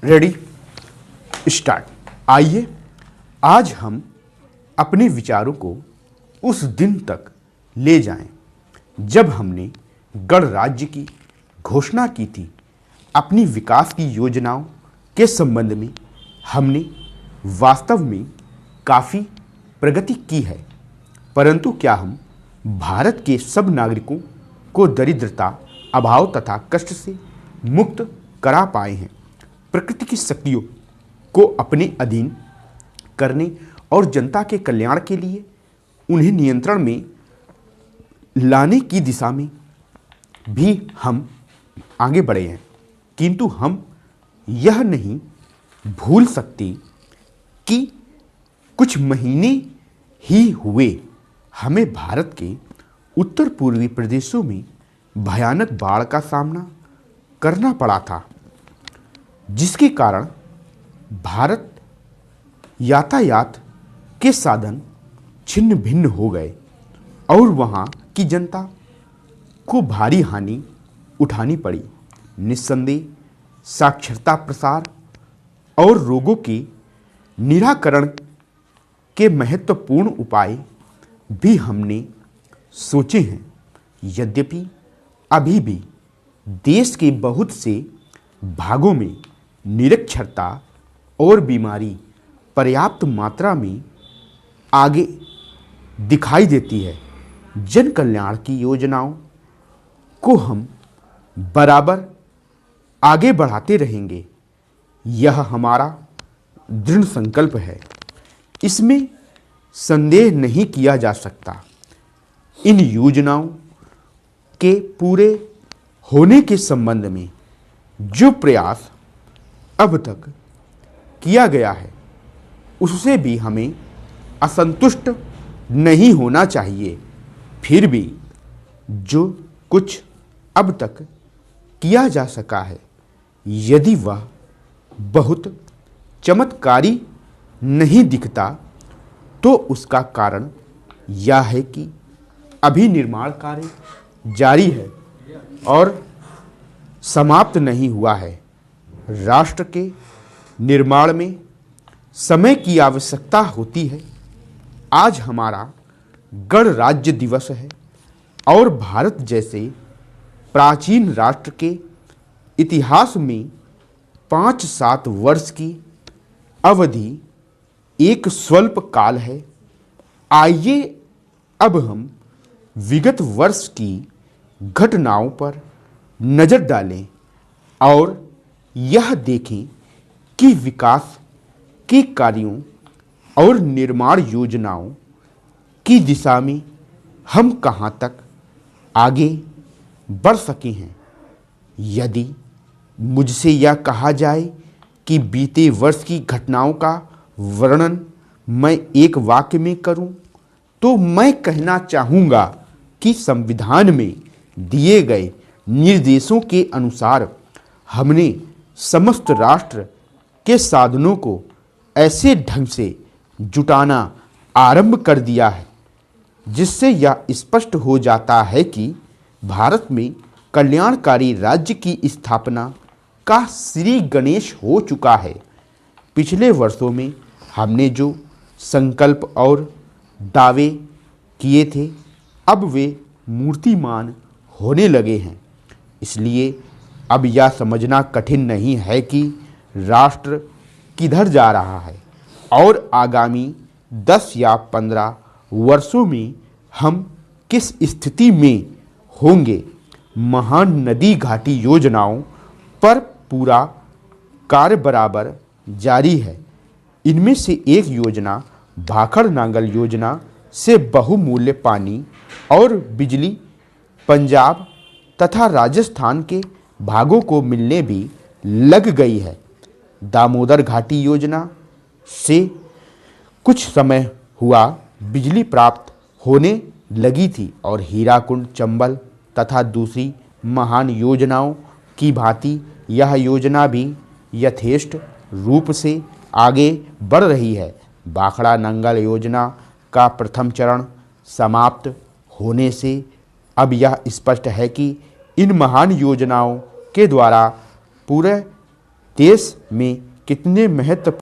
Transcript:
Ready start. आइए आज हम अपने विचारों को उस दिन तक ले जाएं जब हमने गणराज्य की घोषणा की थी। अपनी विकास की योजनाओं के संबंध में हमने वास्तव में काफ़ी प्रगति की है, परंतु क्या हम भारत के सब नागरिकों को दरिद्रता, अभाव तथा कष्ट से मुक्त करा पाए हैं? प्रकृति की शक्तियों को अपने अधीन करने और जनता के कल्याण के लिए उन्हें नियंत्रण में लाने की दिशा में भी हम आगे बढ़े हैं, किंतु हम यह नहीं भूल सकते कि कुछ महीने ही हुए हमें भारत के उत्तर पूर्वी प्रदेशों में भयानक बाढ़ का सामना करना पड़ा था, जिसके कारण भारत यातायात के साधन छिन्न भिन्न हो गए और वहाँ की जनता को भारी हानि उठानी पड़ी। निस्संदेह साक्षरता प्रसार और रोगों के निराकरण के महत्वपूर्ण उपाय भी हमने सोचे हैं। यद्यपि अभी भी देश के बहुत से भागों में निरक्षरता और बीमारी पर्याप्त मात्रा में आगे दिखाई देती है। जन कल्याण की योजनाओं को हम बराबर आगे बढ़ाते रहेंगे, यह हमारा दृढ़ संकल्प है। इसमें संदेह नहीं किया जा सकता। इन योजनाओं के पूरे होने के संबंध में जो प्रयास अब तक किया गया है, उससे भी हमें असंतुष्ट नहीं होना चाहिए। फिर भी जो कुछ अब तक किया जा सका है, यदि वह बहुत चमत्कारी नहीं दिखता, तो उसका कारण यह है कि अभी निर्माण कार्य जारी है और समाप्त नहीं हुआ है। राष्ट्र के निर्माण में समय की आवश्यकता होती है। आज हमारा गणराज्य दिवस है और भारत जैसे प्राचीन राष्ट्र के इतिहास में 5-7 वर्ष की अवधि एक स्वल्प काल है। आइए अब हम विगत वर्ष की घटनाओं पर नज़र डालें और यह देखें कि विकास के कार्यों और निर्माण योजनाओं की दिशा में हम कहाँ तक आगे बढ़ सके हैं। यदि मुझसे यह कहा जाए कि बीते वर्ष की घटनाओं का वर्णन मैं एक वाक्य में करूं, तो मैं कहना चाहूँगा कि संविधान में दिए गए निर्देशों के अनुसार हमने समस्त राष्ट्र के साधनों को ऐसे ढंग से जुटाना आरंभ कर दिया है, जिससे यह स्पष्ट हो जाता है कि भारत में कल्याणकारी राज्य की स्थापना का श्री गणेश हो चुका है। पिछले वर्षों में हमने जो संकल्प और दावे किए थे, अब वे मूर्तिमान होने लगे हैं। इसलिए अब यह समझना कठिन नहीं है कि राष्ट्र किधर जा रहा है और आगामी 10 या 15 वर्षों में हम किस स्थिति में होंगे। महान नदी घाटी योजनाओं पर पूरा कार्य बराबर जारी है। इनमें से एक योजना भाखड़ नांगल योजना से बहुमूल्य पानी और बिजली पंजाब तथा राजस्थान के भागों को मिलने भी लग गई है। दामोदर घाटी योजना से कुछ समय हुआ बिजली प्राप्त होने लगी थी और हीराकुंड, चंबल तथा दूसरी महान योजनाओं की भांति यह योजना भी यथेष्ट रूप से आगे बढ़ रही है। भाखड़ा नांगल योजना का प्रथम चरण समाप्त होने से अब यह स्पष्ट है कि इन महान योजनाओं के द्वारा पूरे देश में कितने महत्वपूर्ण